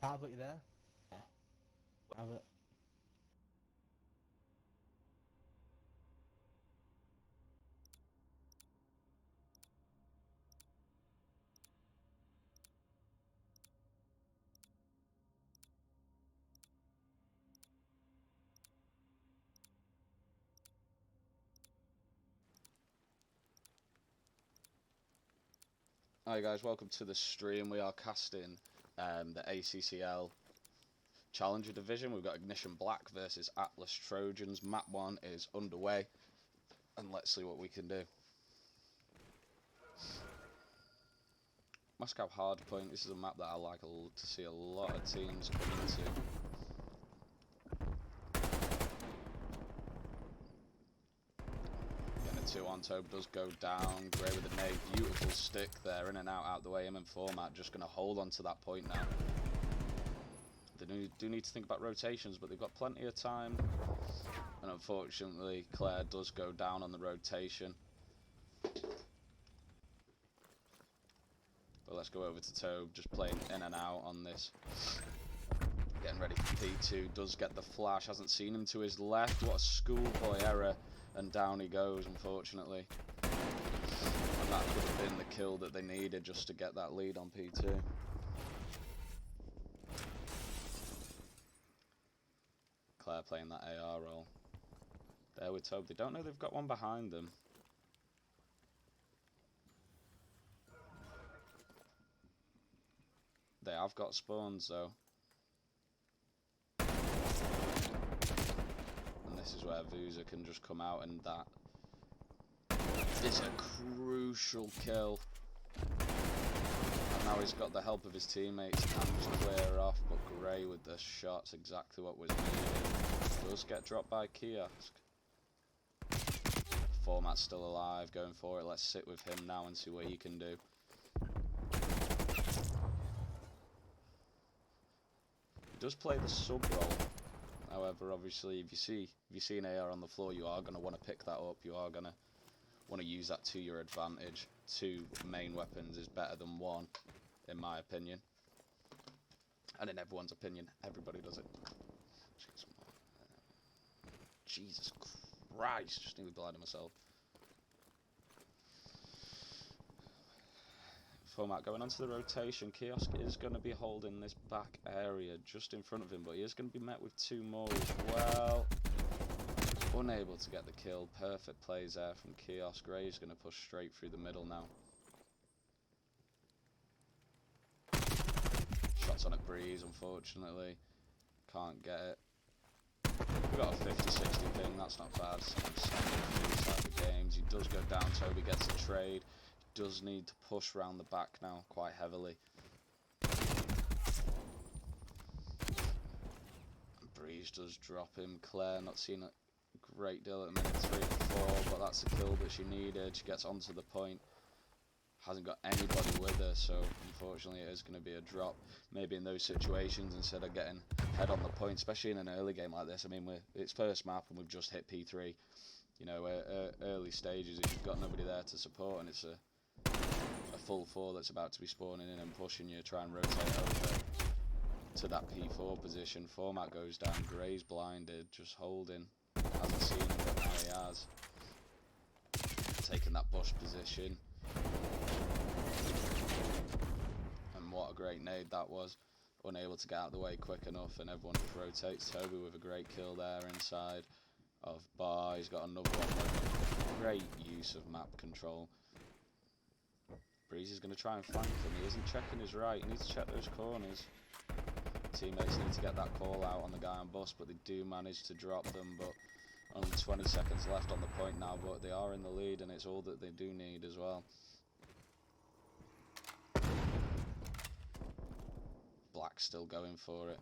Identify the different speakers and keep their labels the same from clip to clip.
Speaker 1: Can't put you there. Yeah. Have it.
Speaker 2: Hi guys, welcome to the stream. We are casting the ACCL Challenger Division. We've got Ignition Black versus Accl Trojans. Map 1 is underway, and let's see what we can do. Moscow Hardpoint, this is a map that I like to see a lot of teams come into. Getting a 2 on. Tobe does go down. Gray with a nade, beautiful stick there, in and out the way. Him and Format just going to hold on to that point now. They do need to think about rotations, but they've got plenty of time. And unfortunately, Claire does go down on the rotation. But let's go over to Tobe, just playing in and out on this. Getting ready for P2, does get the flash, hasn't seen him to his left. What a schoolboy error, and down he goes, unfortunately. And that could have been the kill that they needed just to get that lead on P2. Claire playing that AR role. There with Tobe, they don't know they've got one behind them. They have got spawns though. And this is where Vuza can just come out, and that is a crucial kill. And now he's got the help of his teammates, can just clear off, but Gray with the shots, exactly what was needed. Does get dropped by Kiosk. Format's still alive, going for it. Let's sit with him now and see what he can do. He does play the sub role. However, obviously, if you see an AR on the floor, you are going to want to pick that up. You are going to want to use that to your advantage. 2 main weapons is better than 1, in my opinion. And in everyone's opinion, everybody does it. Jesus Christ, just nearly blinded myself. Format going onto the rotation. Kiosk is going to be holding this back area just in front of him, but he is going to be met with 2 more as well. Unable to get the kill. Perfect plays there from Kiosk. Gray is going to push straight through the middle now. Shots on a breeze, unfortunately. Can't get it. We've got a 50-60 ping, that's not bad. Start the games. He does go down, Toby gets a trade. He does need to push round the back now quite heavily. Breeze does drop him. Claire not seeing a great deal at the minute, 3 and 4, but that's the kill that she needed. She gets onto the point. Hasn't got anybody with her, so unfortunately it is going to be a drop. Maybe in those situations, instead of getting head on the point, especially in an early game like this. I mean, it's first map and we've just hit P3. You know, early stages, if you've got nobody there to support and it's a full 4 that's about to be spawning in and pushing you, try and rotate over to that P4 position. Format goes down, Gray's blinded, just holding. Hasn't seen him, but now he has. Taking that bush position. And what a great nade that was. Unable to get out of the way quick enough, and everyone just rotates. Toby with a great kill there inside of bar. He's got another one. Great use of map control. Breeze is going to try and flank him. He isn't checking his right. He needs to check those corners. Teammates need to get that call out on the guy on bus, but they do manage to drop them. But only 20 seconds left on the point now, but they are in the lead, and it's all that they do need as well. Black's still going for it.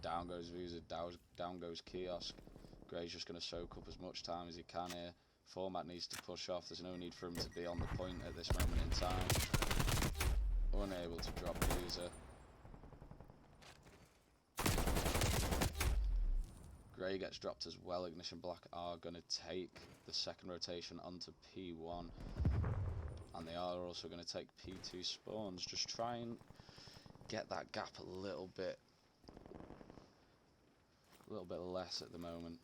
Speaker 2: Down goes Vuza, down goes Kiosk. Gray's just going to soak up as much time as he can here. Format needs to push off. There's no need for him to be on the point at this moment in time. Unable to drop Vuza. Gray gets dropped as well. Ignition Black are going to take the second rotation onto P1. And they are also going to take P2 spawns. Just try and get that gap a little bit less at the moment.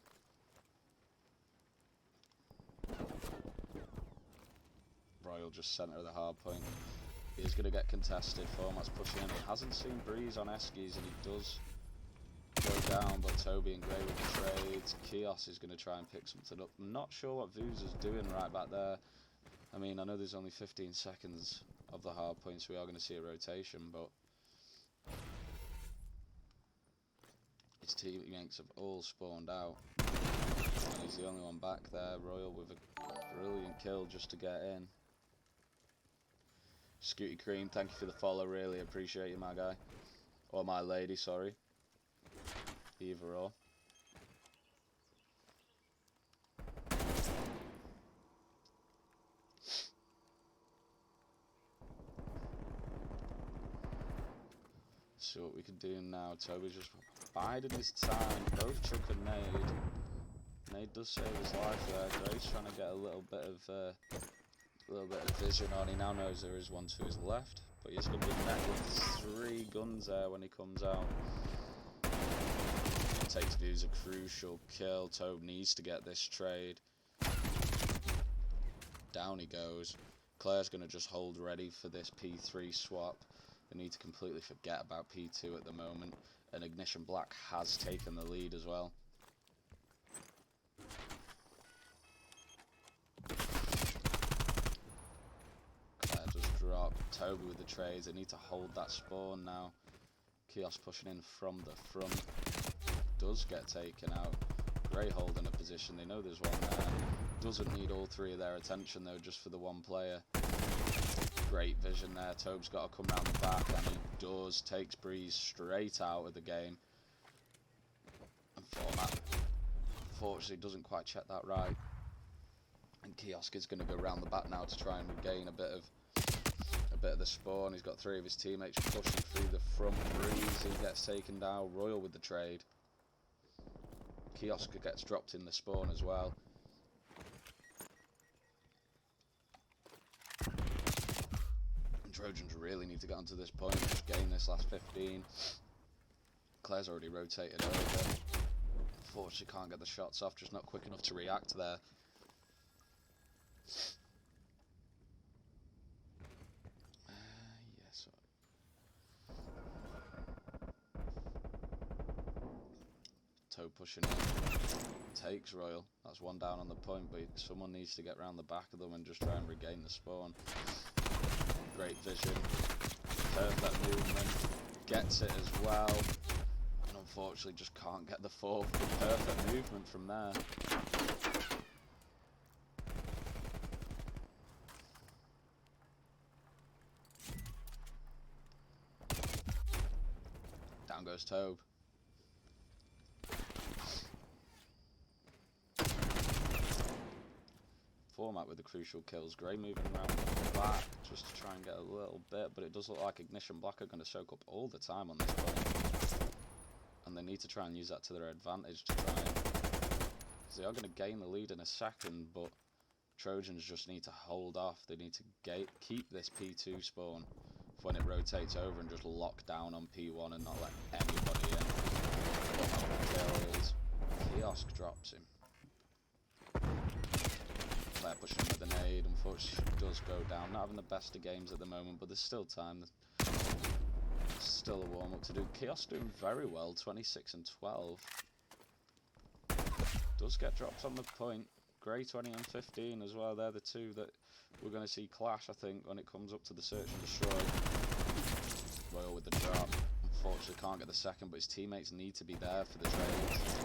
Speaker 2: Royal just centre of the hard point. He's going to get contested. Format's pushing in. He hasn't seen Breeze on Eskies, and he does go down, but Toby and Gray with the trades. Kios is going to try and pick something up. I'm not sure what Vuz is doing right back there. I mean, I know there's only 15 seconds of the hard point, so we are going to see a rotation, but his teammates have all spawned out. And he's the only one back there. Royal with a brilliant kill just to get in. Scooty Cream, thank you for the follow, really appreciate you, my guy. Or my lady, sorry. Either or. See what we can do now. Toby's just biding his time. Both chuck a nade. Nade does save his life there. Gray's trying to get a little bit of vision on. He now knows there is one to his left, but he's going to be met with 3 guns there when he comes out. Takes Vuz a crucial kill. Tobe needs to get this trade. Down he goes. Claire's going to just hold ready for this P3 swap. They need to completely forget about P2 at the moment. And Ignition Black has taken the lead as well. Claire just dropped. Toby with the trades. They need to hold that spawn now. Kios pushing in from the front. Does get taken out. Gray holding a position. They know there's one there. Doesn't need all 3 of their attention though, just for the one player. Great vision there. Tobe's got to come round the back, and he does. Takes Breeze straight out of the game. And Format, unfortunately, doesn't quite check that right. And Kiosk is going to go round the back now to try and regain a bit of the spawn. He's got 3 of his teammates pushing through the front. Breeze, he gets taken down. Royal with the trade. Kiosk gets dropped in the spawn as well. Trojans really need to get onto this point, just gain this last 15. Claire's already rotated over. Unfortunately can't get the shots off, just not quick enough to react there. Yes. Toe pushing in. Takes Royal. That's 1 down on the point, but someone needs to get round the back of them and just try and regain the spawn. Great vision, perfect movement, gets it as well, and unfortunately just can't get the 4th. Perfect movement from there. Down goes Tobe. Format with the crucial kills. Gray moving around the back just to try and get a little bit, but it does look like Ignition Black are going to soak up all the time on this point. And they need to try and use that to their advantage to try and... because they are going to gain the lead in a second, but Trojans just need to hold off. They need to keep this P2 spawn for when it rotates over and just lock down on P1 and not let anybody in. Kills. Kiosk drops him. Claire pushing with an nade. Unfortunately, she does go down. Not having the best of games at the moment, but there's still time. There's still a warm-up to do. Kiosk doing very well, 26 and 12. Does get dropped on the point. Grey 20 and 15 as well. They're the 2 that we're going to see clash, I think, when it comes up to the search and destroy. Royal with the drop. Unfortunately, can't get the second, but his teammates need to be there for the trades.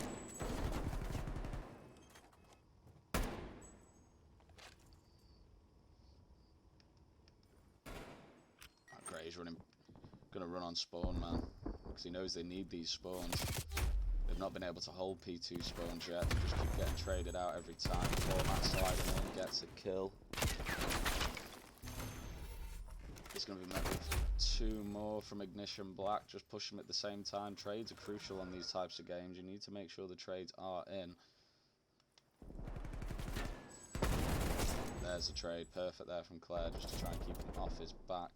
Speaker 2: Grey's gonna run on spawn, man, because he knows they need these spawns. They've not been able to hold P2 spawns yet. They just keep getting traded out every time. Format sliding in, gets a kill. It's going to be met with 2 more from Ignition Black. Just push them at the same time. Trades are crucial on these types of games. You need to make sure the trades are in. There's a trade. Perfect there from Claire, just to try and keep them his back.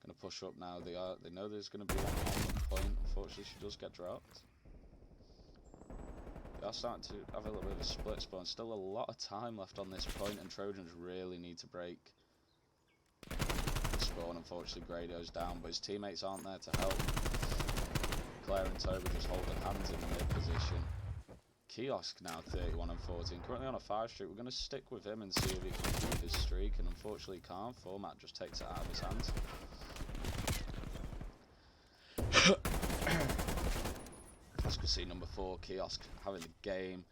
Speaker 2: Going to push up now. They know there's going to be one on the point. Unfortunately, she does get dropped. They are starting to have a little bit of a split spawn. Still a lot of time left on this point, and Trojans really need to break the spawn. Unfortunately, Grado's down, but his teammates aren't there to help. Claire and Toba just holding hands in the mid position. Kiosk now 31 and 14, currently on a 5 streak. We're going to stick with him and see if he can keep his streak, and unfortunately he can't. Format just takes it out of his hands. As you can see, number 4, Kiosk, having the game.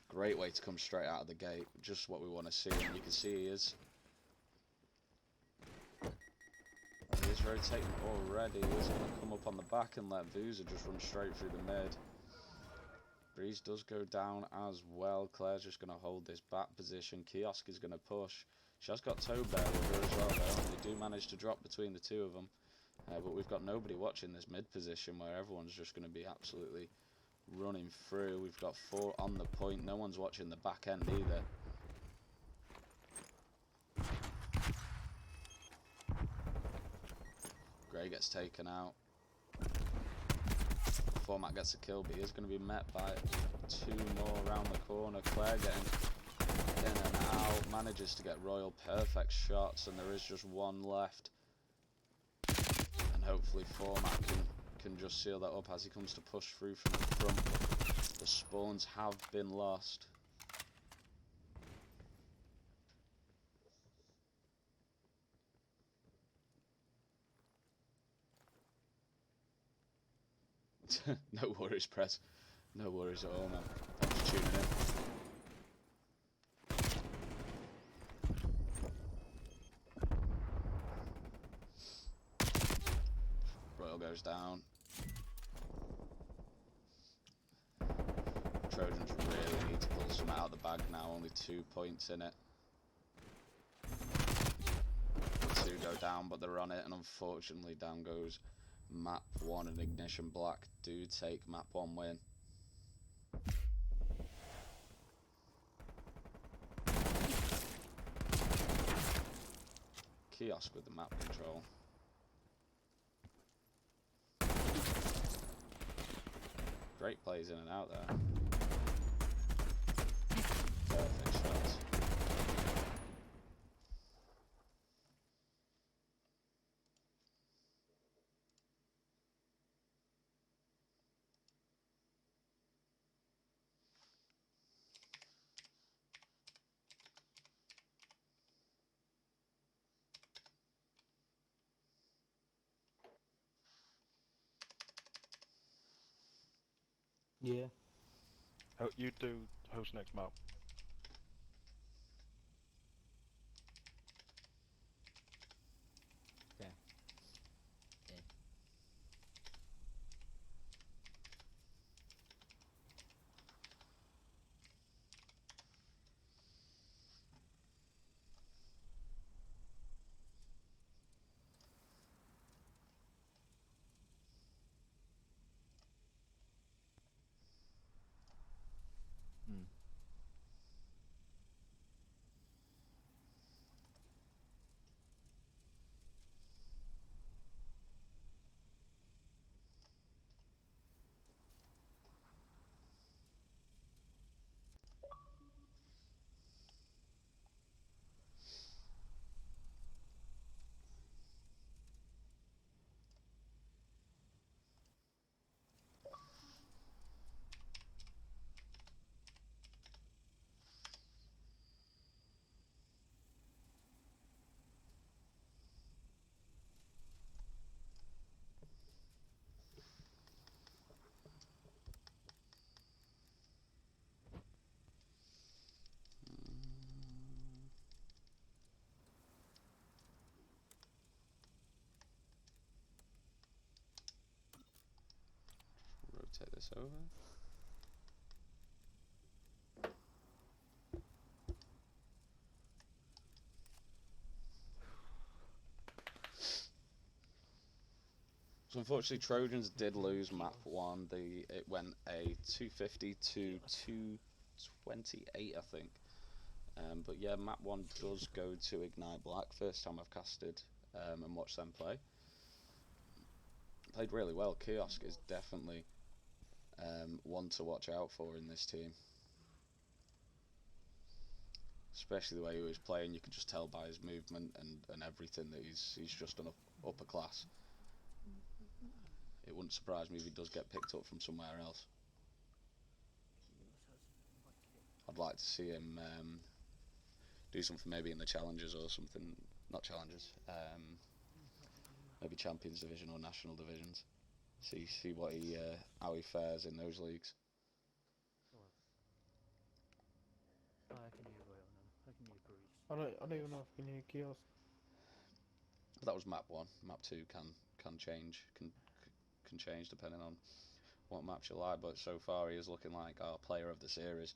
Speaker 2: Great way to come straight out of the gate. Just what we want to see, and you can see he is rotating already. He's going to come up on the back and let Vuza just run straight through the mid. Breeze does go down as well. Claire's just going to hold this back position. Kiosk is going to push. She has got Toe Bear with her as well, though. They do manage to drop between the two of them. But we've got nobody watching this mid position where everyone's just going to be absolutely running through. We've got 4 on the point. No one's watching the back end either. Gray gets taken out. Format gets a kill, but he is going to be met by 2 more around the corner. Claire getting in and out, manages to get Royal perfect shots, and there is just 1 left. And hopefully Format can just seal that up as he comes to push through from the front. The spawns have been lost. No worries, Press. No worries at all, man. Thanks for tuning in. Royal goes down. Trojans really need to pull some out of the bag now. Only 2 points in it. The 2 go down, but they're on it, and unfortunately down goes Map 1, and Ignition Black do take Map 1 win. Kiosk with the map control. Great plays in and out there. Perfect shots.
Speaker 1: Yeah.
Speaker 3: Oh, you do host next map.
Speaker 1: Okay. Yeah. Rotate this over. So unfortunately, Trojans did lose map 1. It went a 250 to 228, I think. But yeah, map 1 does go to Ignite Black. First time I've casted and watch them play. Played really well. Kiosk is definitely one to watch out for in this team. Especially the way he was playing, you could just tell by his movement and everything that he's just an upper class. It wouldn't surprise me if he does get picked up from somewhere else. I'd like to see him do something maybe in the Challengers or something. Not Challengers. Maybe Champions Division or National Divisions. See what how he fares in those leagues.
Speaker 3: I don't even know if I can hear Kiosk.
Speaker 1: But that was map 1. Map 2 can change depending on what maps you like. But so far he is looking like our player of the series.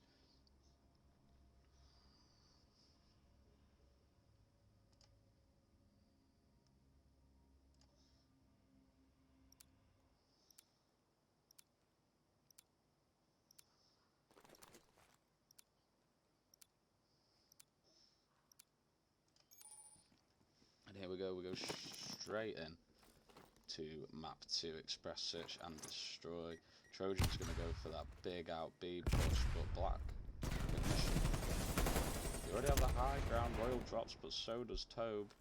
Speaker 1: And here we go straight in to map 2, Express Search and Destroy. Trojans going to go for that big out B push, but Black, you already have the high ground, Royal drops, but so does Tobe.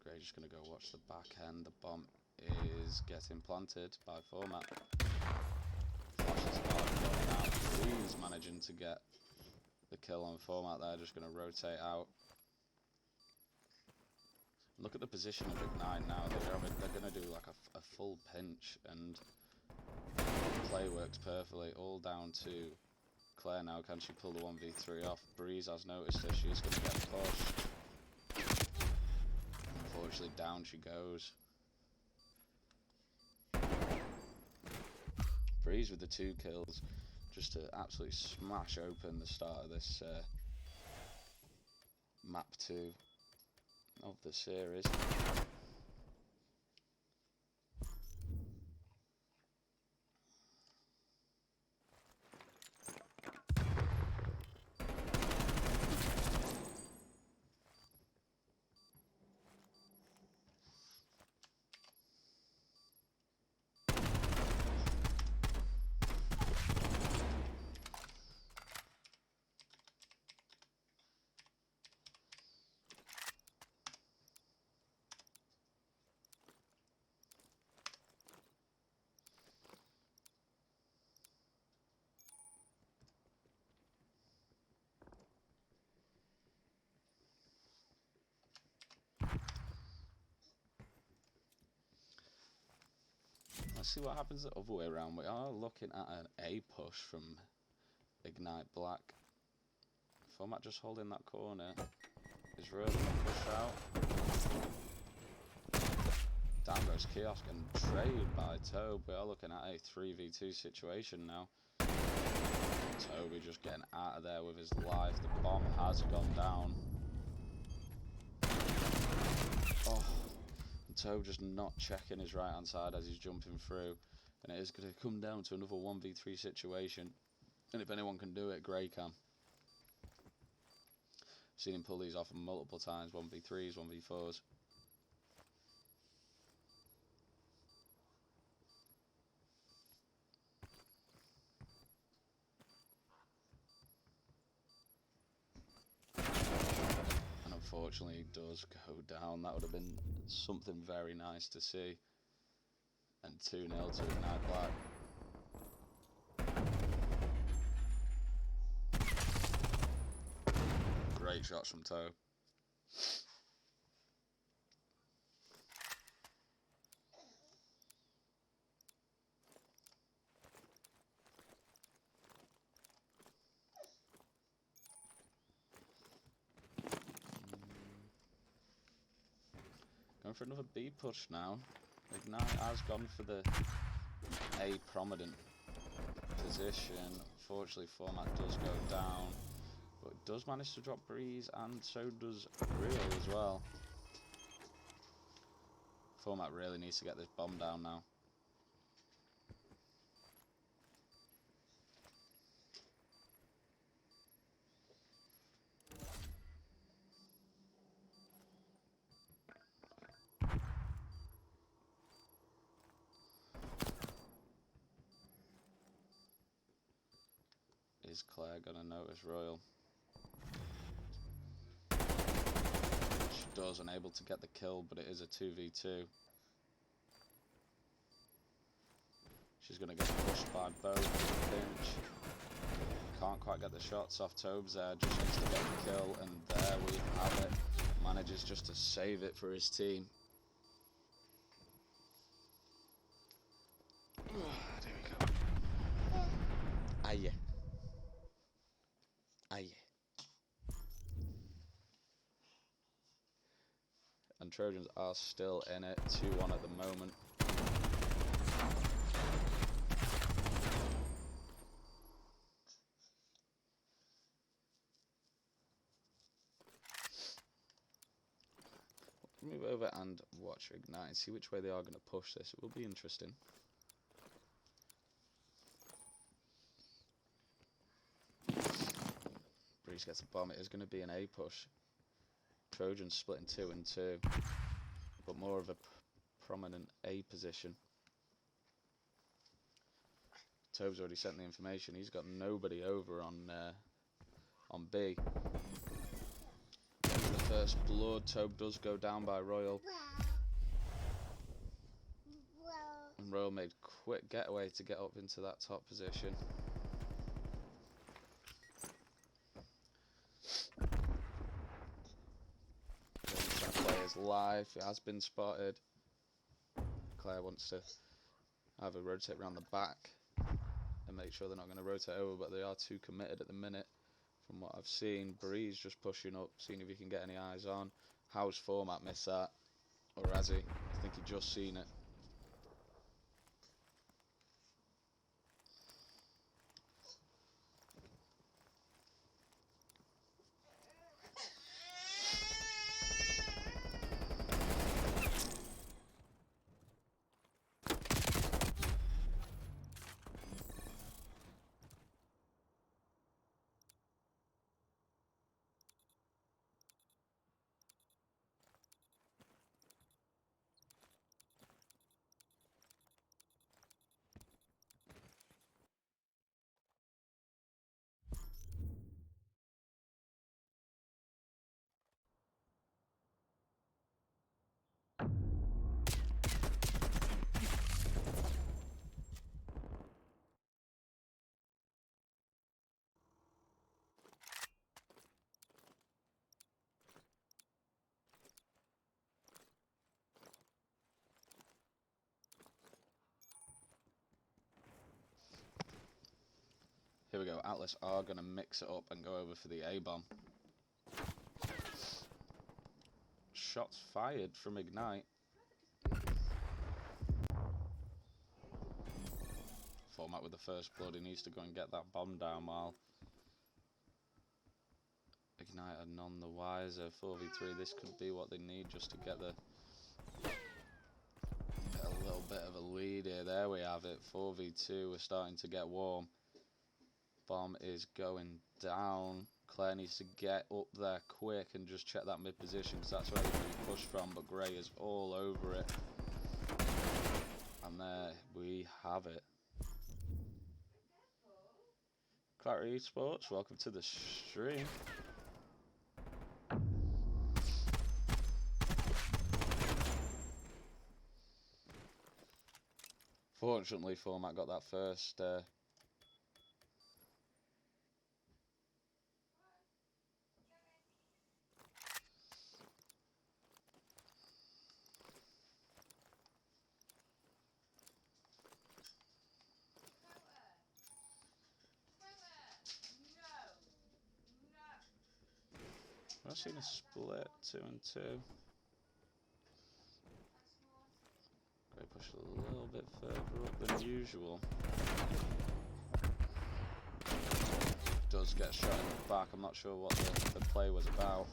Speaker 1: Grey's just going to go watch the back end. The bomb is getting planted by Format. Flashes going out. He's managing to get the kill on Format there, just going to rotate out. Look at the position of Ignite now. They're going to do like a full pinch, and the play works perfectly. All down to Claire now. Can she pull the 1v3 off? Breeze has noticed her. She's going to get pushed. Unfortunately, down she goes. Breeze with the 2 kills, just to absolutely smash open the start of this map 2 of the series. Let's see what happens the other way around. We are looking at an A push from Ignite Black. Format just holding that corner. Is really going to push out. Down goes Kiosk and trade by Tobe. We are looking at a 3v2 situation now. Toby just getting out of there with his life. The bomb has gone down. Oh. Tobe just not checking his right hand side as he's jumping through, and it is going to come down to another 1v3 situation, and if anyone can do it, Grey can. Seen him pull these off multiple times, 1v3s, 1v4s. And unfortunately it does go down. That would have been something very nice to see. And 2-0 to Ignite Black. Great shots from Toe. Going for another B push now. Ignite has gone for the A prominent position. Unfortunately, Format does go down, but it does manage to drop Breeze, and so does Real as well. Format really needs to get this bomb down now. Is Claire gonna notice Royal? She does, unable to get the kill, but it is a 2v2. She's gonna get pushed by both. Pinch. Can't quite get the shots off. Tobes there, just needs to get the kill, and there we have it. Manages just to save it for his team. There we go. Aye. Aye. And Trojans are still in it, 2-1 at the moment. Move over and watch Ignite and see which way they are going to push this. It will be interesting. Breeze gets a bomb. It is going to be an A push. Trojans split in 2 and 2, but more of a prominent A position. Tobe's already sent the information. He's got nobody over on B. The first blood. Tobe does go down by Royal. And Royal made quick getaway to get up into that top position. Trying to play his life. It has been spotted. Claire wants to either rotate around the back and make sure they're not going to rotate over, but they are too committed at the minute. From what I've seen, Breeze just pushing up, seeing if he can get any eyes on. How's Format missed that? Or has he? I think he just seen it. Here we go. Atlas are going to mix it up and go over for the A-bomb. Shots fired from Ignite. Format with the first blood. He needs to go and get that bomb down while Ignite are none the wiser. 4v3. This could be what they need just to get a little bit of a lead here. There we have it. 4v2. We're starting to get warm. Bomb is going down. Claire needs to get up there quick and just check that mid position, because that's where they're going to be pushed from, but Grey is all over it. And there we have it. Clarity Esports, welcome to the stream. Fortunately, Format got that first I've seen a split 2 and 2. Grey pushed a little bit further up than usual. Does get shot in the back. I'm not sure what the play was about.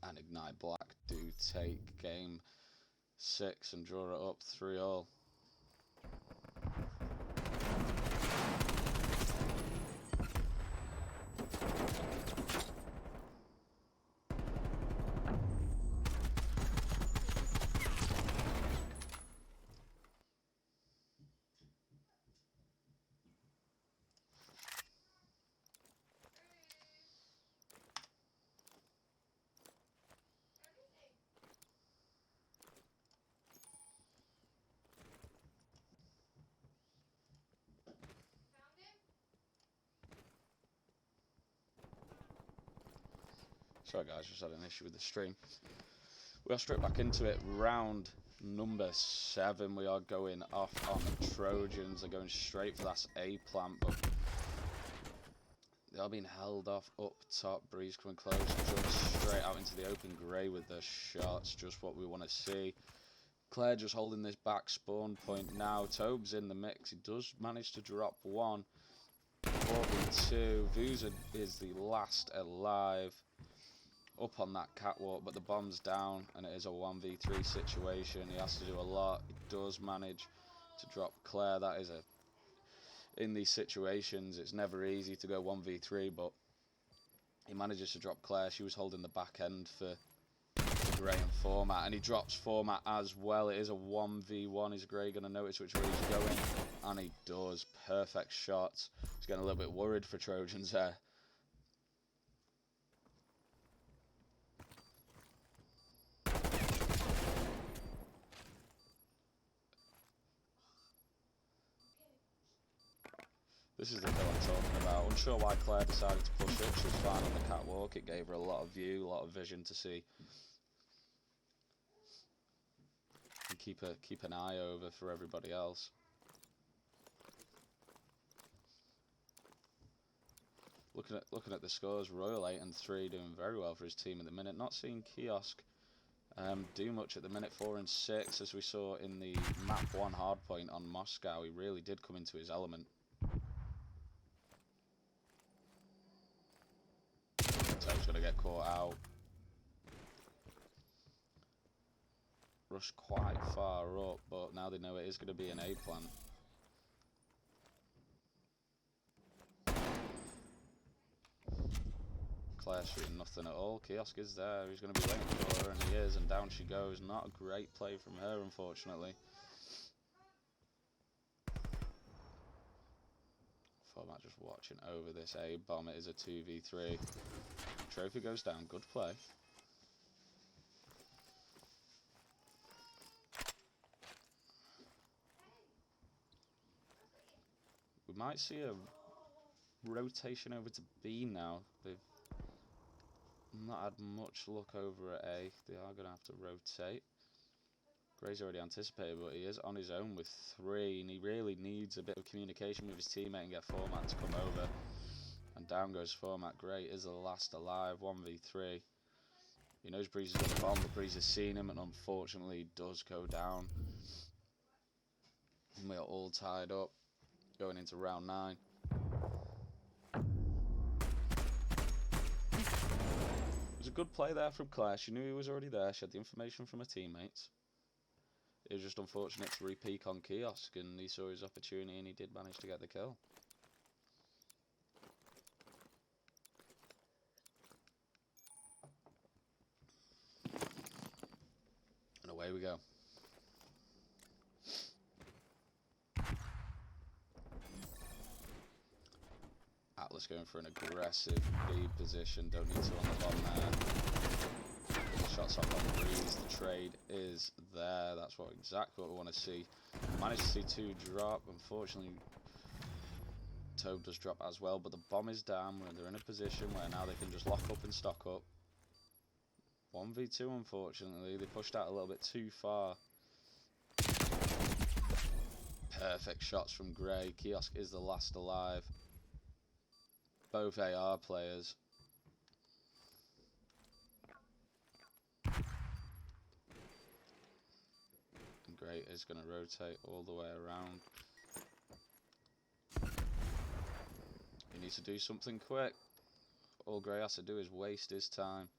Speaker 1: And Ignite Black do take game 6 and draw it up 3-all. Sorry guys, just had an issue with the stream. We are straight back into it. Round number 7. We are going off on the Trojans. They're going straight for that A plant, but they are being held off up top. Breeze coming close, just straight out into the open. Grey with the shots, just what we want to see. Claire just holding this back spawn point now. Tobe's in the mix. He does manage to drop one. 4v2. Vuza is the last alive up on that catwalk, but the bomb's down and it is a 1v3 situation. He has to do a lot. He does manage to drop Claire. That is in these situations, it's never easy to go 1v3, but he manages to drop Claire. She was holding the back end for Grey and Format, and he drops Format as well. It is a 1v1. Is Grey going to notice which way he's going? And he does. Perfect shot. He's getting a little bit worried for Trojans there. This is the kill I'm talking about. Unsure why Claire decided to push it. She was fine on the catwalk. It gave her a lot of view, a lot of vision to see. And keep an eye over for everybody else. Looking at the scores, Royal 8-3 doing very well for his team at the minute. Not seeing Kiosk do much at the minute. 4 and 6, as we saw in the map 1 hardpoint on Moscow. He really did come into his element. So he's going to get caught out. Rushed quite far up, but now they know it is going to be an A plant. Claire shooting nothing at all. Kiosk is there. He's going to be waiting for her, and he is, and down she goes. Not a great play from her, unfortunately. Format just watching over this A bomb. It is a 2v3. Trophy goes down. Good play. We might see a rotation over to B now. They've not had much luck over at A. They are going to have to rotate. Gray's already anticipated, but he is on his own with 3, and he really needs a bit of communication with his teammate and get Format to come over. And down goes Format. Gray is the last alive, 1v3. He knows Breeze is going to bomb, but Breeze has seen him, and unfortunately he does go down. And we are all tied up going into round 9. It was a good play there from Claire. She knew he was already there. She had the information from her teammates. It was just unfortunate to re-peak on Kiosk, and he saw his opportunity and he did manage to get the kill. And away we go. Atlas going for an aggressive B position. Don't need to on the bomb there. Shots off on Breeze. The trade is there. That's exactly what we want to see. Managed to see 2 drop. Unfortunately, Tobe does drop as well, but the bomb is down. They're in a position where now they can just lock up and stock up. 1v2, unfortunately. They pushed out a little bit too far. Perfect shots from Grey. Kiosk is the last alive. Both AR players. And Grey is going to rotate all the way around. He needs to do something quick. All Grey has to do is waste his time.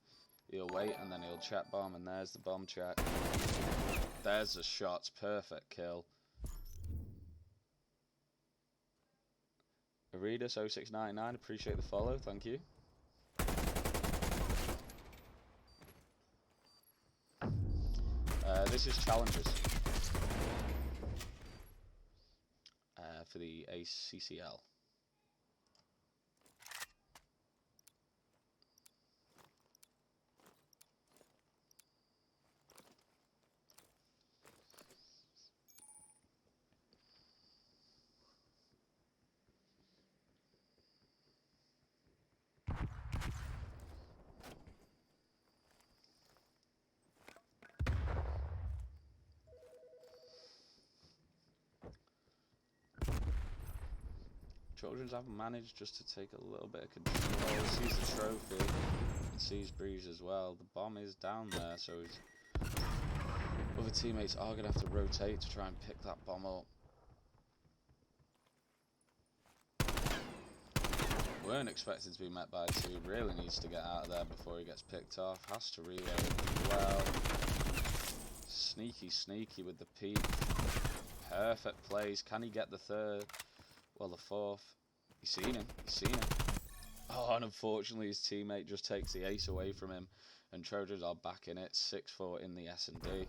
Speaker 1: He'll wait and then he'll chat bomb, and there's the bomb check. There's the shots. Perfect kill. Aridus0699, appreciate the follow, thank you. This is challenges for the ACCL. Trojans have managed just to take a little bit of control. Sees the trophy and sees Breeze as well. The bomb is down there, so his other teammates are going to have to rotate to try and pick that bomb up. Weren't expected to be met by two. Really needs to get out of there before he gets picked off. Has to reload as well. Sneaky, sneaky with the peek. Perfect plays. Can he get the third? Well, the fourth. He's seen him. He's seen him. Oh, and unfortunately his teammate just takes the ace away from him. And Trojans are back in it. 6-4 in the S&D.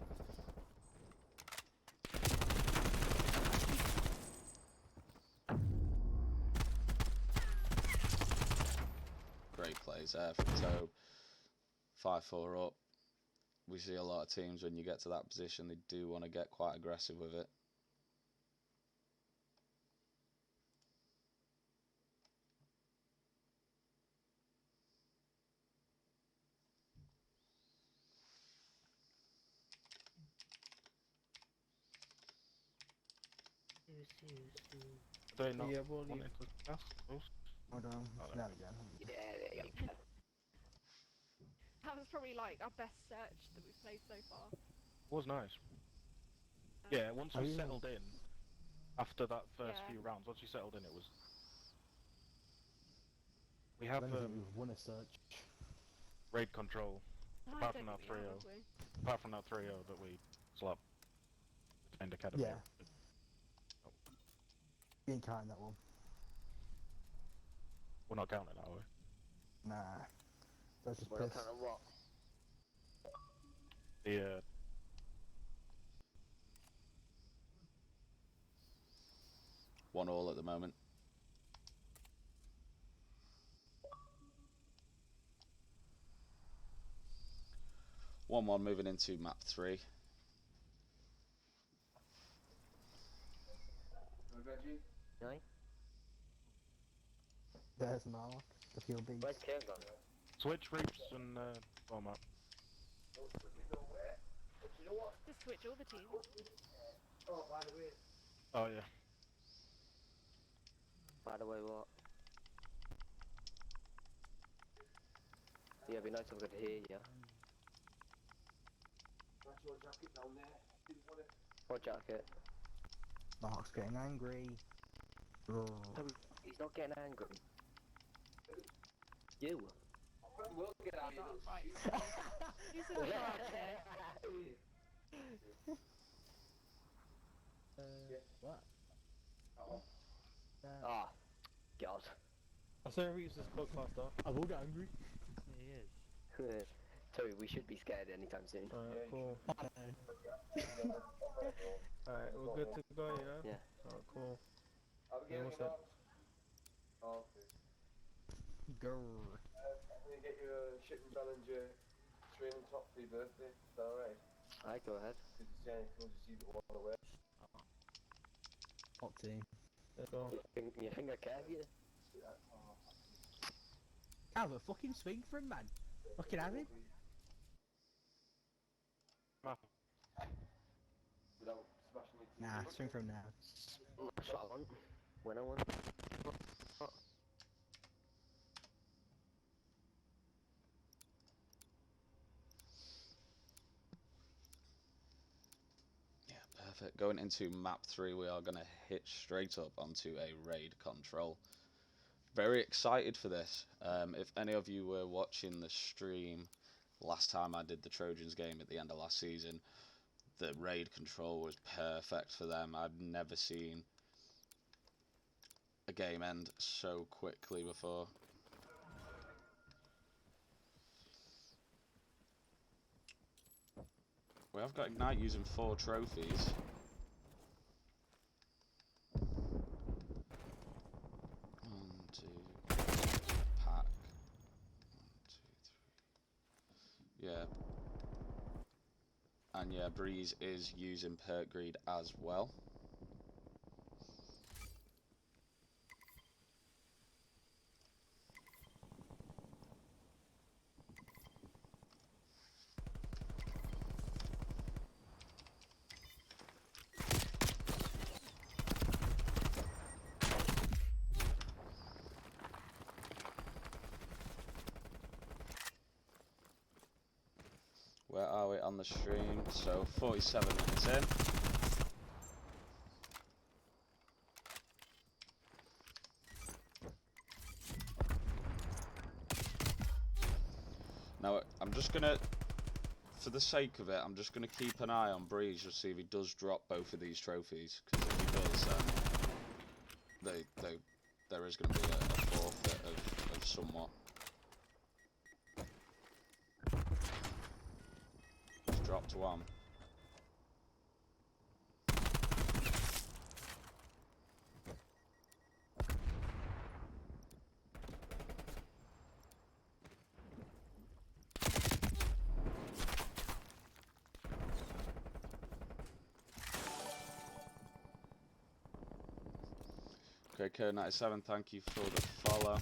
Speaker 1: Great plays there from Tobe. 5-4 up. We see a lot of teams when you get to that position, they do want to get quite aggressive with it.
Speaker 4: They not
Speaker 3: Yeah, well,
Speaker 4: wanting to pass?
Speaker 5: Hold on.
Speaker 4: Oh,
Speaker 5: There we go.
Speaker 6: Yeah, there you go. That was probably like our best search that we've played so far.
Speaker 4: Was nice. Yeah, once we settled in, after that first
Speaker 6: Yeah.
Speaker 4: few rounds, once we settled in, it was. We have
Speaker 5: We've won a search.
Speaker 4: raid control.
Speaker 6: No, I
Speaker 4: Apart
Speaker 6: don't
Speaker 4: from that
Speaker 6: think we have,
Speaker 4: 3-0.
Speaker 6: have we?
Speaker 4: Apart from that 3-0 that we slapped in academy.
Speaker 5: Yeah. Being kind that one.
Speaker 4: We're not counting that, are we?
Speaker 5: Nah. That's just
Speaker 6: We're not
Speaker 5: piss.
Speaker 6: counting what?
Speaker 4: The
Speaker 1: 1-1 at the moment. One moving into map 3.
Speaker 5: There's Mark. The field beats.
Speaker 6: Where's Kiev gone?
Speaker 4: switch reaps and bomb up.
Speaker 6: Just switch all the teams.
Speaker 4: Oh yeah.
Speaker 7: By the way, what? Yeah, it'd be nice if I could hear you. What jacket?
Speaker 5: Mark's getting angry. Roar.
Speaker 7: He's not getting angry. You?
Speaker 6: Right. Who's in charge here?
Speaker 5: What?
Speaker 7: Ah, God.
Speaker 3: I saw Reeves just spoke faster.
Speaker 5: I will get angry.
Speaker 3: He is.
Speaker 7: Toby, we should be scared anytime soon.
Speaker 3: Alright, cool.
Speaker 5: I know.
Speaker 3: Alright, we're good to go, yeah?
Speaker 7: Yeah.
Speaker 3: Alright, cool. Yeah, what's that?
Speaker 5: Grrr.
Speaker 8: I'm gonna get you a shipping Ballinger training top for your birthday. Is that alright?
Speaker 7: Alright, go ahead.
Speaker 8: Because it's the only clothes you see that want to wear.
Speaker 5: Top team.
Speaker 3: Let's go.
Speaker 7: You think I care for you?
Speaker 5: Have a fucking swing for him, man. Fucking have him.
Speaker 8: Without smashing it.
Speaker 5: Nah, swing for him now.
Speaker 7: That's what I want. When I want.
Speaker 1: Yeah, perfect. Going into map 3, we are going to hit straight up onto a raid control. Very excited for this. If any of you were watching the stream last time I did the Trojans game at the end of last season, the raid control was perfect for them. I've never seen a game end so quickly before. We have got Ignite using 4 trophies. Pack. 1, 2, 3. Yeah. And yeah, Breeze is using perk greed as well. are we on the stream? So 47 minutes in. Now I'm just gonna, for the sake of it, I'm just gonna keep an eye on Breeze to see if he does drop both of these trophies. Because if he does, then there is gonna be a forfeit of somewhat. Just dropped one. Okay, K97, thank you for the follow.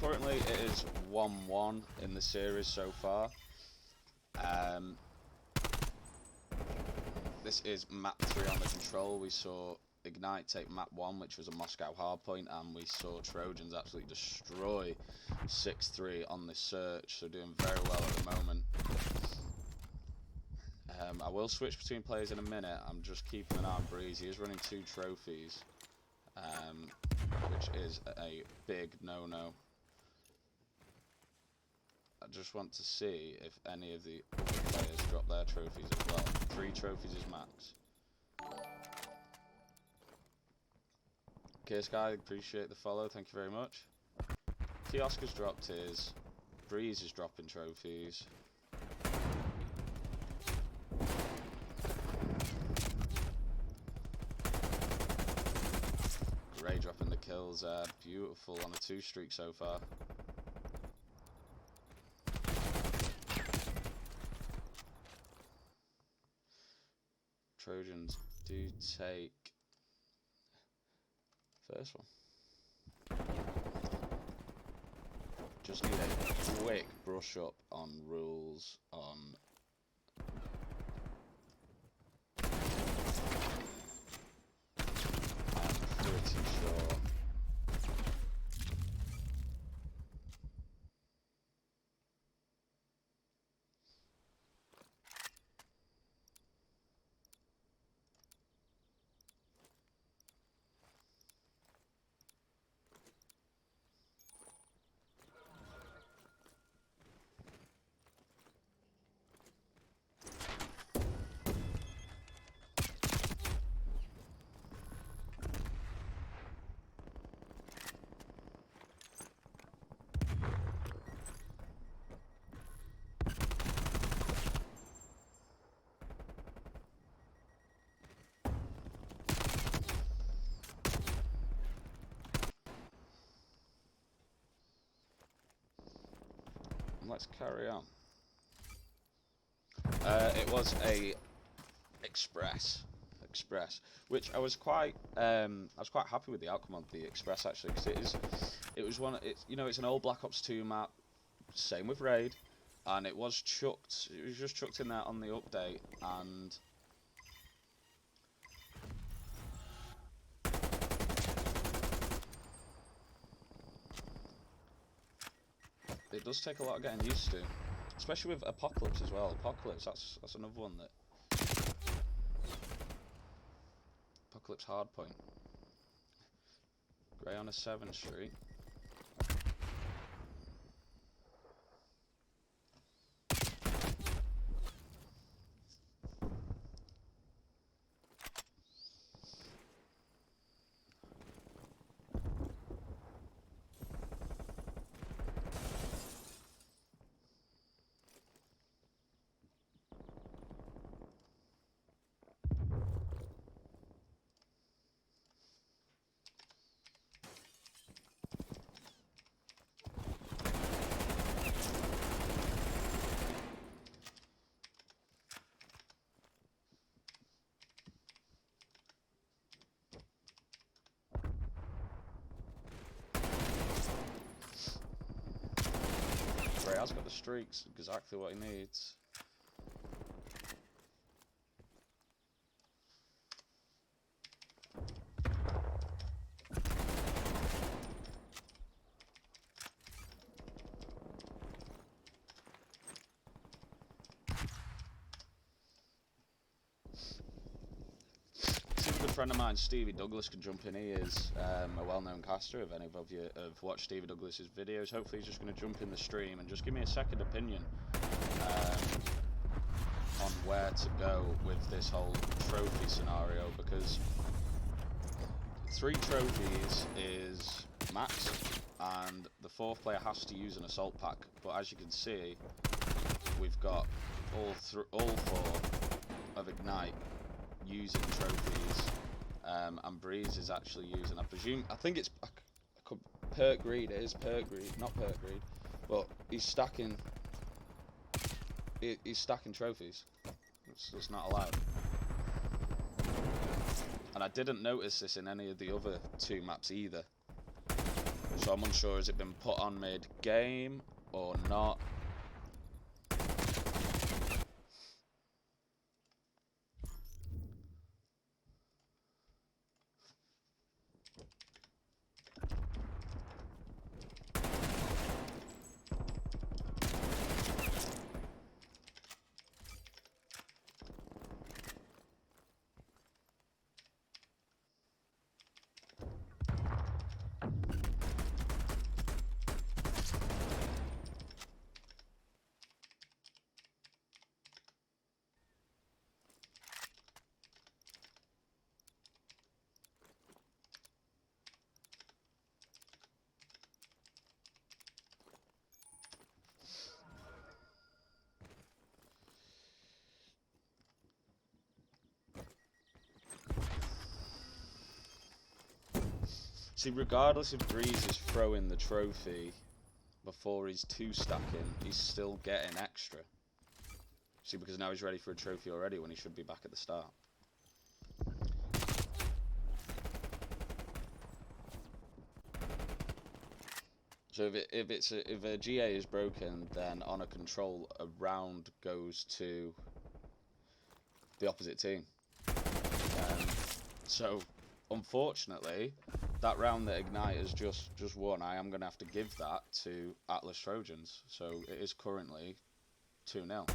Speaker 1: Currently it is 1-1 in the series so far. This is map 3 on the control. We saw Ignite take map 1, which was a Moscow hardpoint, and we saw Trojans absolutely destroy 6-3 on this search, so doing very well at the moment. I will switch between players in a minute. I'm just keeping an eye on Breeze. He is running 2 trophies, which is a big no-no. I just want to see if any of the other players drop their trophies as well. 3 trophies is max. Okay, Sky, appreciate the follow. Thank you very much. Kiosk has dropped his. Breeze is dropping trophies. Gray dropping the kills. Beautiful on a 2 streak so far. Trojans do take first one. Just need a quick brush up on rules on I'm pretty sure let's carry on. It was a express, which I was quite happy with the outcome of the express actually, because it's an old Black Ops 2 map, same with Raid, and it was just chucked in there on the update, and it does take a lot of getting used to, especially with Apocalypse as well. Apocalypse, that's another one that Apocalypse hardpoint. Grey on a 7th Street. for. He has got the streaks, exactly what he needs. A good friend of mine, Stevie Douglas, can jump in. He is a well-known caster. If any of you have watched Stevie Douglas's videos, hopefully he's just going to jump in the stream and just give me a second opinion on where to go with this whole trophy scenario, because 3 trophies is max, and the 4th player has to use an assault pack. But as you can see, we've got all 4 of Ignite using trophies, and Breeze is actually using, I think it's perk greed. It is perk greed, not perk greed, but he's stacking trophies. It's not allowed. And I didn't notice this in any of the other 2 maps either, so I'm unsure, has it been put on mid-game or not? See, regardless if Breeze is throwing the trophy before he's 2-stacking, he's still getting extra. See, because now he's ready for a trophy already when he should be back at the start. So if a GA is broken, then on a control, a round goes to the opposite team. So, unfortunately, that round that Ignite has just won, I am going to have to give that to Accl Trojans. So it is currently 2-0.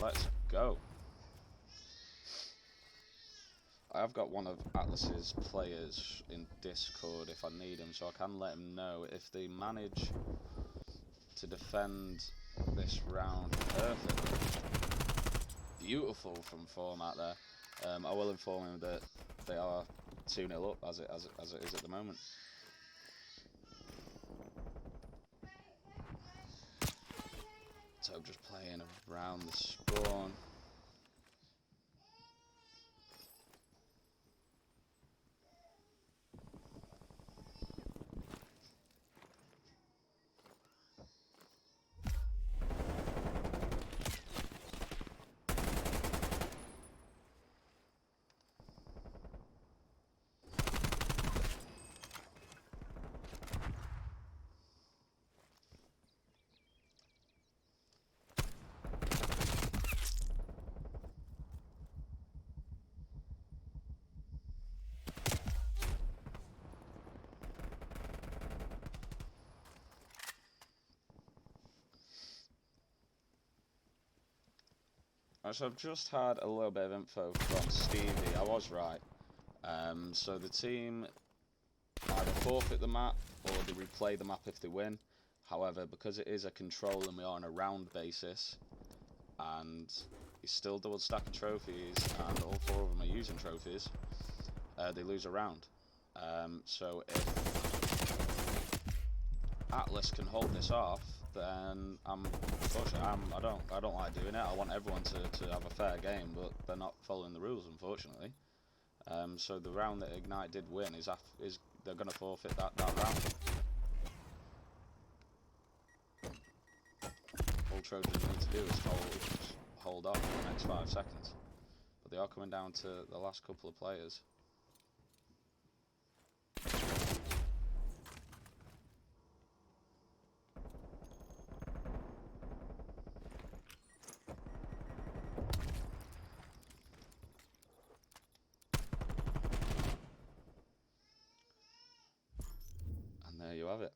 Speaker 1: Let's go. I've got one of Atlas's players in Discord if I need him, so I can let him know if they manage to defend this round perfectly. Beautiful from format there. I will inform him that they are 2-0 up as it is at the moment. So I'm just playing around the spawn. So I've just had a little bit of info from Stevie. I was right. So the team either forfeit the map or they replay the map if they win. However, because it is a control and we are on a round basis, and he's still double stacking trophies, and all 4 of them are using trophies, they lose a round. So if Atlas can hold this off, then unfortunately, I don't like doing it. I want everyone to have a fair game, but they're not following the rules, unfortunately. So the round that Ignite did win is they're going to forfeit that round. All Trojans need to do is hold off for the next 5 seconds. But they are coming down to the last couple of players. And there you have it.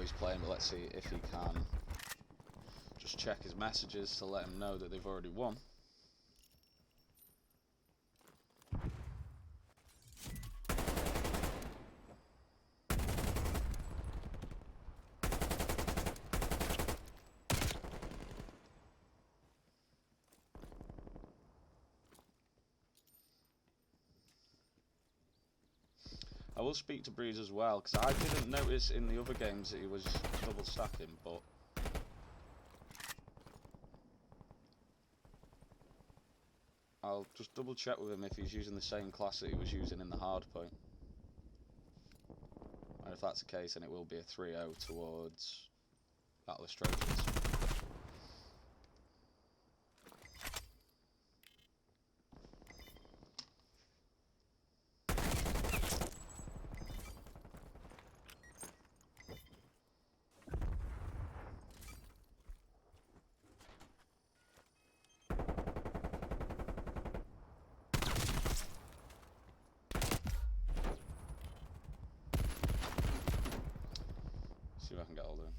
Speaker 1: He's playing, but let's see if he can just check his messages to let him know that they've already won. I will speak to Breeze as well, because I didn't notice in the other games that he was double stacking, but I'll just double check with him if he's using the same class that he was using in the hard point. And if that's the case, then it will be a 3-0 towards Accl Trojans. See if I can get hold of him.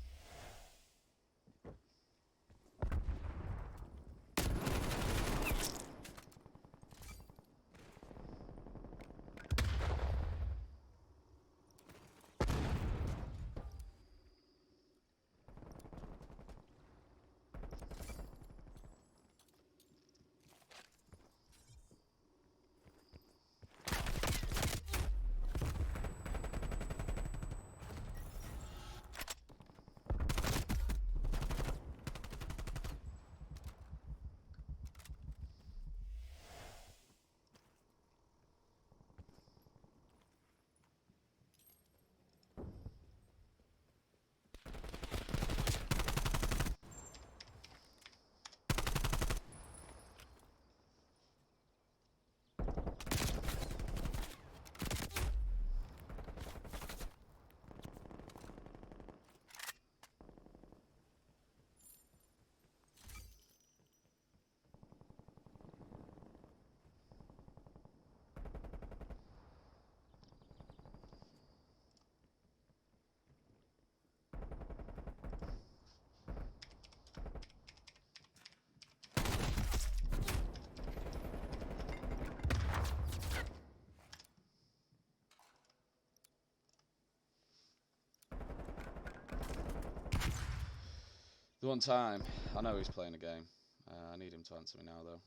Speaker 1: The one time, I know he's playing a game. I need him to answer me now, though.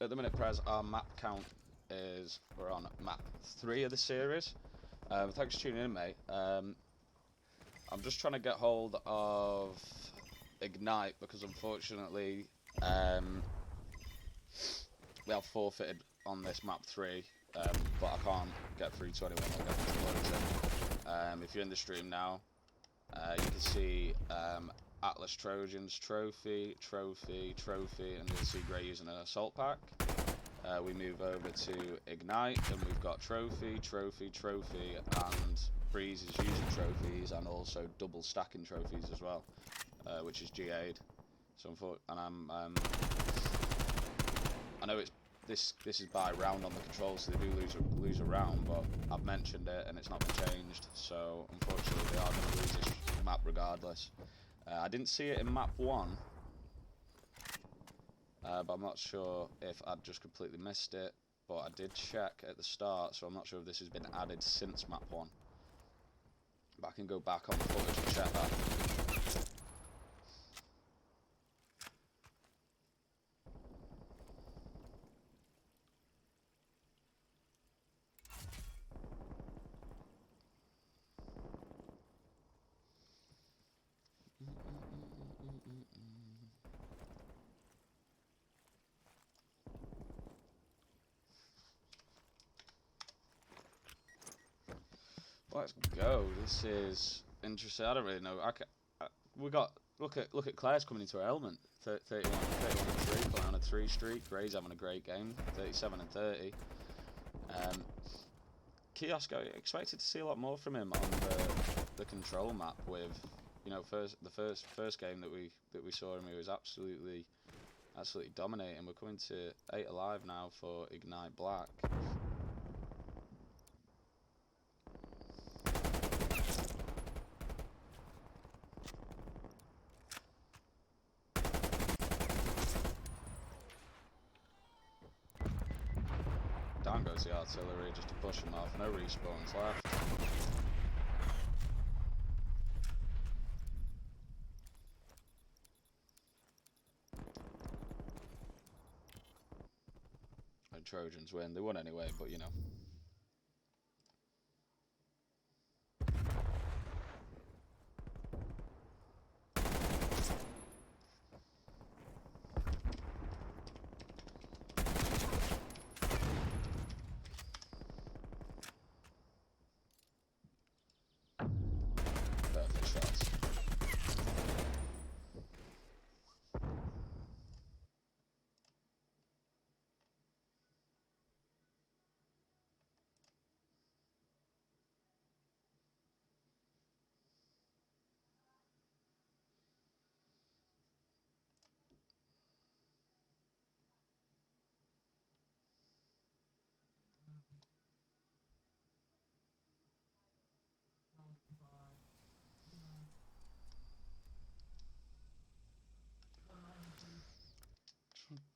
Speaker 1: at the minute, Prez, our map count is, we're on map 3 of the series. Thanks for tuning in, mate. I'm just trying to get hold of Ignite because unfortunately we have forfeited on this map 3, but I can't get through to anyone that gets loads in. If you're in the stream now, you can see Atlas Trojans trophy, and you'll see Grey using an assault pack. We move over to Ignite, and we've got trophy, and Breeze is using trophies and also double stacking trophies as well, which is GA'd. So and I know it's this is by round on the controls, so they do lose a round, but I've mentioned it and it's not been changed. So unfortunately, they are going to lose this map regardless. I didn't see it in map 1, but I'm not sure if I'd just completely missed it. But I did check at the start, so I'm not sure if this has been added since map 1. But I can go back on the footage and check that. Let's go. This is interesting. I don't really know. We got look at Claire's coming into her element. 31 and 3, playing on a 3 streak. Gray's having a great game. 37 and 30. Kiosk, I expected to see a lot more from him on the control map. With the first game that we saw him, he was absolutely dominating. We're coming to 8 alive now for Ignite Black. Down goes the artillery just to push him off. No respawns left. And Trojans win. They won anyway, but you know. Perfect shots.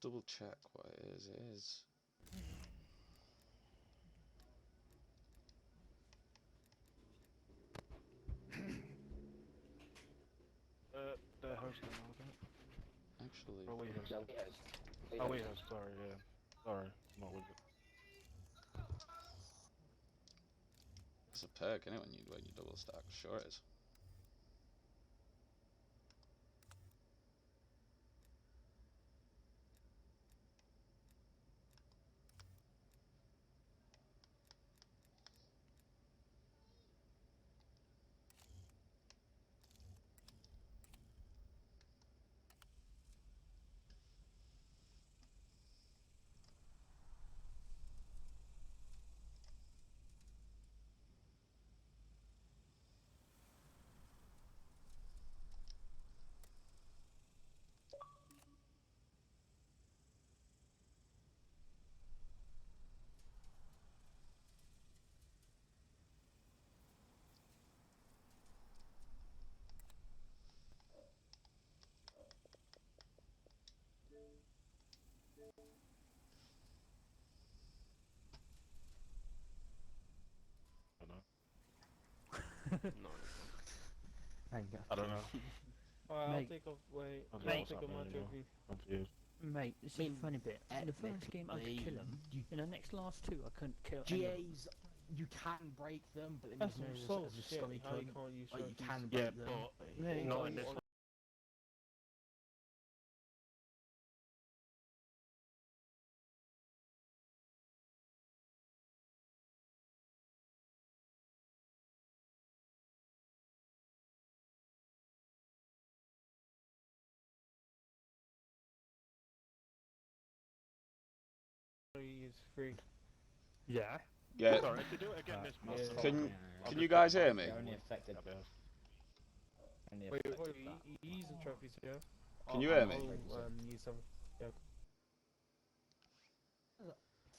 Speaker 1: Double check what it is. It is.
Speaker 4: They're hosting now, I think.
Speaker 1: Actually,
Speaker 4: Oh, we host.
Speaker 7: No, we host. We
Speaker 4: Oh, we
Speaker 7: host.
Speaker 4: host, sorry, yeah. Sorry, I'm not with it.
Speaker 1: it's a perk, isn't it, when you double stack? Sure it is.
Speaker 3: No.
Speaker 5: Hang on.
Speaker 4: I don't know.
Speaker 3: Alright, I'll
Speaker 5: Mate.
Speaker 3: take off. Wait,
Speaker 4: I don't
Speaker 3: I'll
Speaker 4: know what's
Speaker 3: take off my
Speaker 4: happening anymore.
Speaker 3: trophy.
Speaker 4: Confused.
Speaker 5: Mate, this is the funny bit. In the first game I could kill him. In the next last two I couldn't kill any of them. GAs, you can break them, but then
Speaker 3: That's
Speaker 5: there's
Speaker 3: some
Speaker 5: no
Speaker 3: sort of
Speaker 5: as a
Speaker 3: shit.
Speaker 5: scummy
Speaker 3: How you
Speaker 5: cunt.
Speaker 3: can't use
Speaker 5: Like, you
Speaker 3: trophies.
Speaker 5: can
Speaker 4: Yeah,
Speaker 5: break them.
Speaker 4: but
Speaker 3: Yeah, you
Speaker 4: not
Speaker 3: can't
Speaker 4: in this
Speaker 3: use-
Speaker 4: one.
Speaker 3: Use free.
Speaker 4: Yeah.
Speaker 1: Yeah.
Speaker 4: Sorry, if you do it again this month.
Speaker 3: Yeah.
Speaker 1: Can you guys hear me?
Speaker 2: They're only affected. Only
Speaker 3: Wait,
Speaker 2: affected
Speaker 3: you,
Speaker 2: that.
Speaker 3: you use the trophies, yeah?
Speaker 1: Can you hear me?
Speaker 3: Use some. Yeah.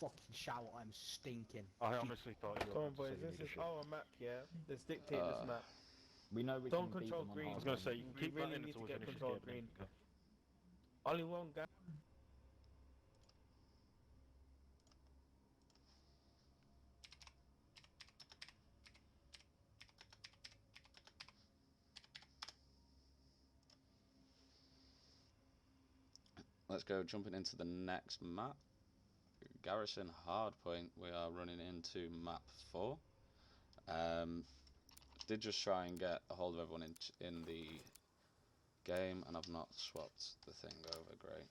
Speaker 5: Fucking shower, I'm stinking.
Speaker 4: I honestly thought you
Speaker 3: Come
Speaker 4: were
Speaker 3: on,
Speaker 4: about to
Speaker 3: boys.
Speaker 4: say
Speaker 3: This is
Speaker 4: leadership.
Speaker 3: our map, yeah? Let's dictate this map.
Speaker 2: We know we
Speaker 3: Don't
Speaker 2: can beat
Speaker 3: control
Speaker 2: them on
Speaker 3: green.
Speaker 4: I
Speaker 2: hard
Speaker 4: was gonna say,
Speaker 3: We
Speaker 4: keep
Speaker 3: really
Speaker 4: that in
Speaker 3: need
Speaker 4: until
Speaker 3: to
Speaker 4: we
Speaker 3: get
Speaker 4: finish this
Speaker 3: control
Speaker 4: game.
Speaker 3: green. Only one guy.
Speaker 1: Let's go jumping into the next map. Garrison Hardpoint. We are running into map 4. Did just try and get a hold of everyone in the game, and I've not swapped the thing over. Great.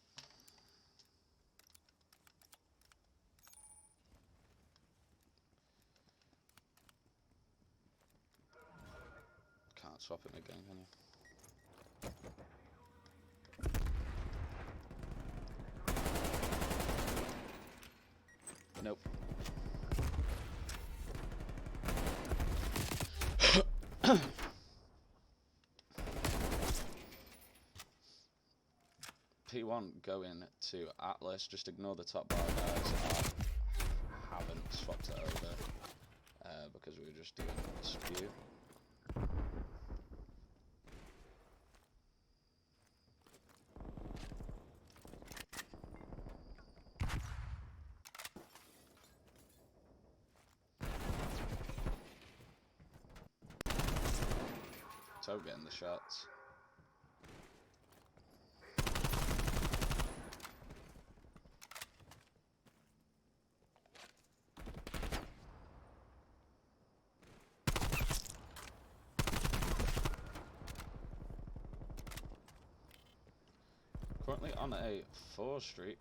Speaker 1: Can't swap it again, can you? Nope. P1 going to Atlas. Just ignore the top bar, guys. I haven't swapped it over because we were just doing a spew. So getting the shots. Currently on a 4 streak.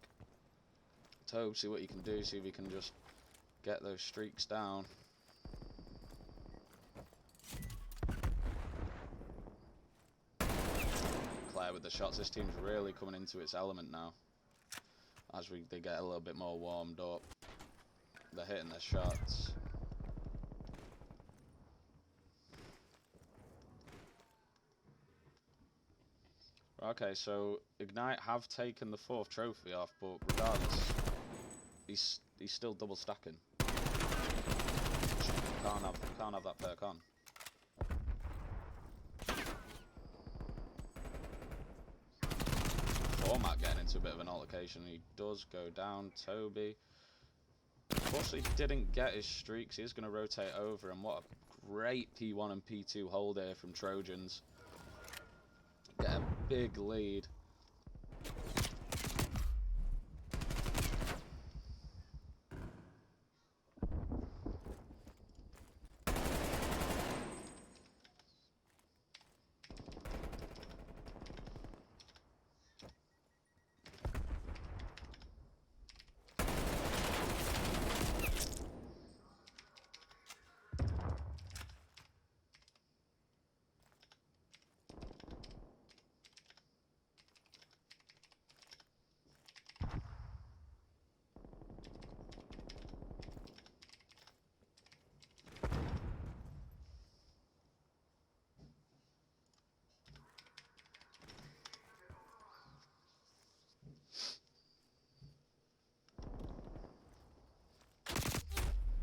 Speaker 1: Tobe, see what you can do, see if you can just get those streaks down. Claire with the shots. This team's really coming into its element now. As they get a little bit more warmed up. They're hitting their shots. Okay, so Ignite have taken the 4th trophy off, but regardless, he's still double stacking. Can't have that perk on. Format getting into a bit of an altercation. He does go down. Toby. Unfortunately, he didn't get his streaks. He's going to rotate over, and what a great P1 and P2 hold here from Trojans. Get a big lead.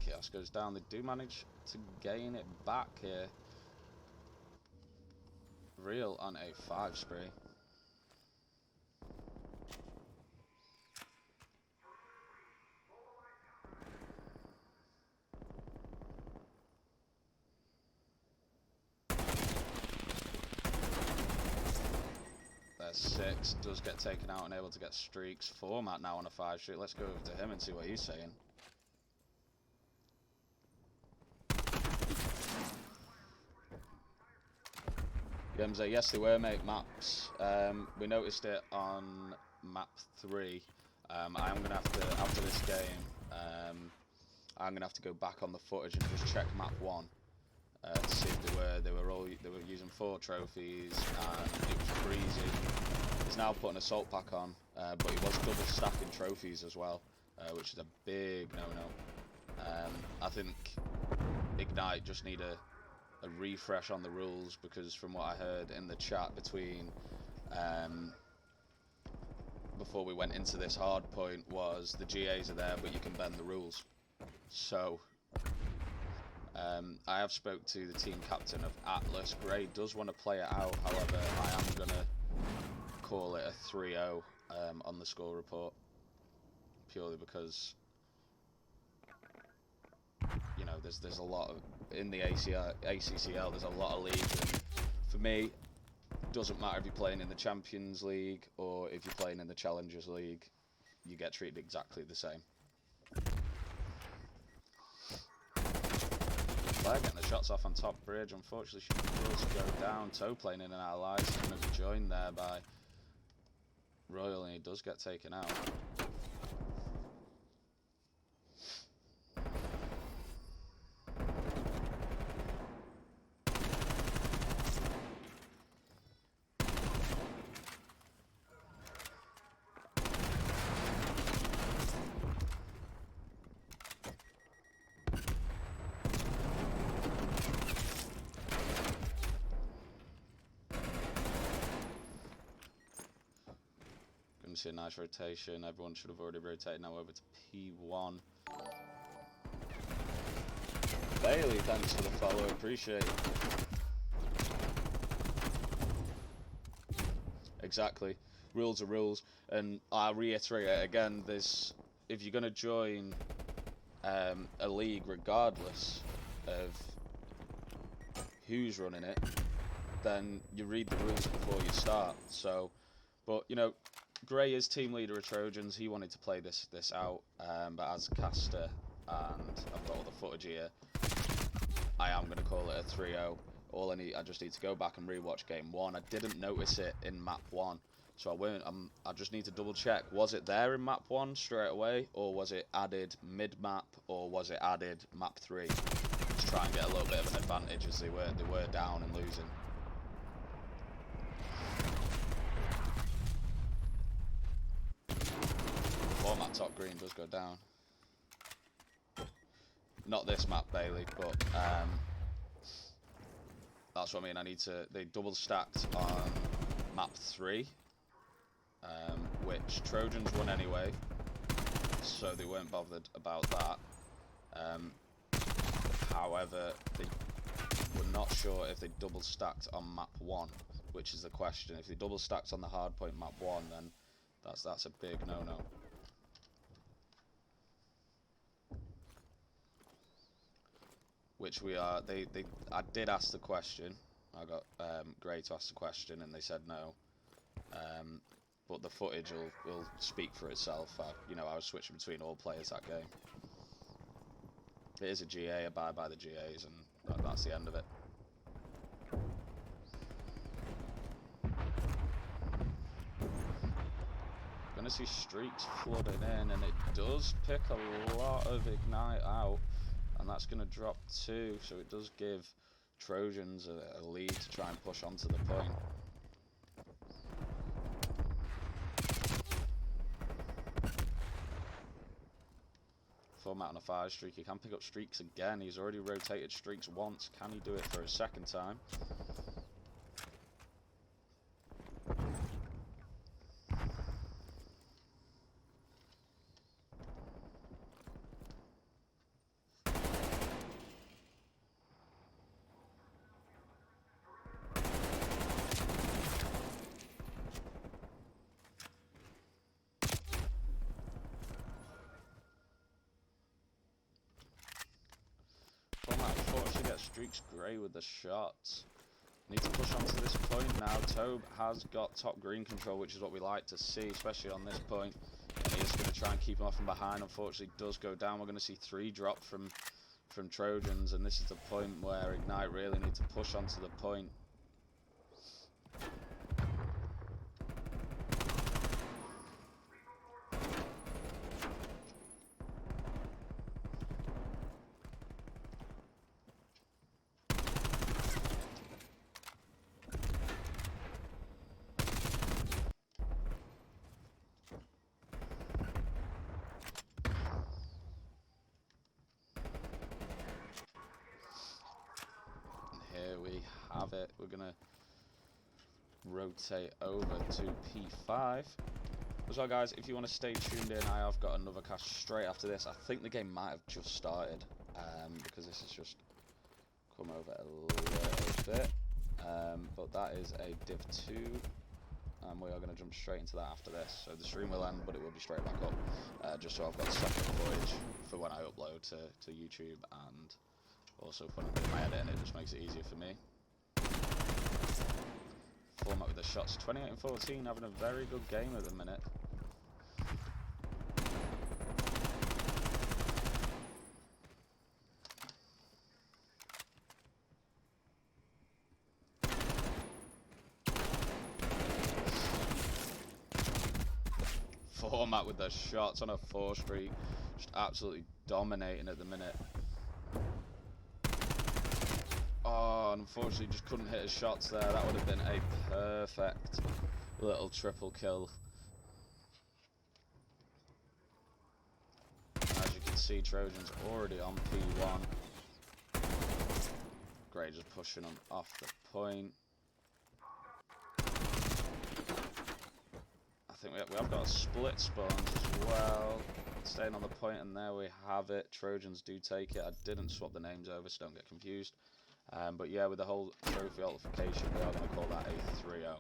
Speaker 1: Chaos goes down. They do manage to gain it back here. Real on a 5 spree. 6 does get taken out and able to get streaks. Format now on a 5 streak. Let's go over to him and see what he's saying. Gemza, yes they were, mate, maps. We noticed it on map 3. I'm going to have to, after this game, I'm going to have to go back on the footage and just check map 1. To see if they were using 4 trophies and it was breezy. He's now putting assault pack on, but he was double stacking trophies as well, which is a big no-no. I think Ignite just need a refresh on the rules, because from what I heard in the chat between before we went into this hard point was the GAs are there but you can bend the rules. So I have spoke to the team captain of Atlas. Gray does want to play it out, however I am going to call it a 3-0 on the score report, purely because, you know, there's a lot of, in the ACCL there's a lot of leagues, and for me it doesn't matter if you're playing in the Champions League or if you're playing in the Challengers League, you get treated exactly the same. Claire getting the shots off on top bridge. Unfortunately, she does go down. Toe playing in and out of lives. She's going to be joined there by Royal, and he does get taken out. See a nice rotation. Everyone should have already rotated now over to P1. Bailey, thanks for the follow, appreciate it. Exactly, rules are rules, and I'll reiterate it again, there's, if you're going to join a league regardless of who's running it, then you read the rules before you start. So, but you know, Gray is team leader of Trojans. He wanted to play this out, but as a caster, and I've got all the footage here, I am going to call it a 3-0. I just need to go back and rewatch game 1. I didn't notice it in map 1, so I won't. I just need to double check. Was it there in map 1 straight away, or was it added mid map, or was it added map 3? Just try and get a little bit of an advantage, as they were down and losing. Format top green does go down. Not this map, Bailey, but that's what I mean. I need to. They double stacked on map 3, which Trojans won anyway, so they weren't bothered about that. However, they were not sure if they double stacked on map 1, which is the question. If they double stacked on the hard point map 1, then that's a big no-no. Which we are. I did ask the question. I got Gray to ask the question, and they said no. But the footage will speak for itself. I was switching between all players that game. It is a GA. Abide by the GAs, and that's the end of it. Gonna see streaks flooding in, and it does pick a lot of Ignite out. And that's going to drop 2, so it does give Trojans a lead to try and push onto the point. Format on a 5 streak, he can pick up streaks again. He's already rotated streaks once. Can he do it for a second time? Unfortunately gets streaks Gray with the shots. Need to push onto this point now. Tobe has got top green control, which is what we like to see, especially on this point. And he is going to try and keep him off from behind. Unfortunately, does go down. We're going to see 3 drop from Trojans, and this is the point where Ignite really need to push onto the point. Here we have it. We're gonna rotate over to P5. As well, guys, if you want to stay tuned in, I have got another cast straight after this. I think the game might have just started, because this has just come over a little bit. But that is a Div 2, and we are going to jump straight into that after this. So the stream will end, but it will be straight back up, just so I've got separate footage for when I upload to YouTube, and also when I'm doing my editing, it just makes it easier for me. Format with the shots, 28 and 14, having a very good game at the minute. Format with the shots on a 4 streak, just absolutely dominating at the minute. Oh, unfortunately just couldn't hit his shots there. That would have been a perfect little triple kill. As you can see, Trojans already on P1. Great, just pushing them off the point. I think we have got a split spawns as well. Staying on the point, and there we have it. Trojans do take it. I didn't swap the names over, so don't get confused. But yeah, with the whole trophy altercation, we are going to call that a 3-0.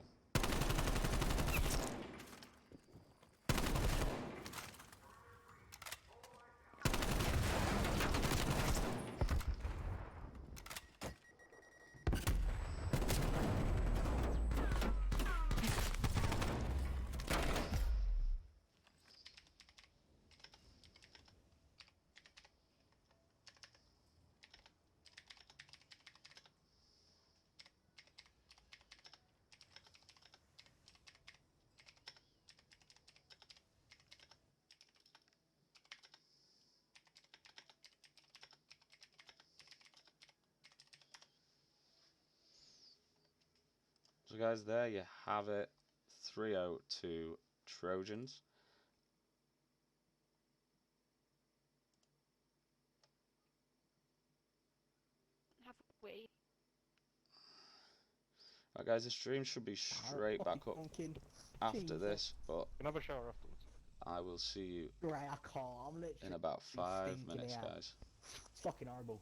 Speaker 1: So guys, there you have it, 3-0 to Trojans.
Speaker 6: Have we?
Speaker 1: Right guys, the stream should be straight back up after this, but
Speaker 4: Can I have a shower afterwards?
Speaker 1: I will see you
Speaker 5: Right, I can't. I'm literally
Speaker 1: in about 5
Speaker 5: stinking
Speaker 1: minutes,
Speaker 5: out.
Speaker 1: guys.
Speaker 5: It's fucking horrible.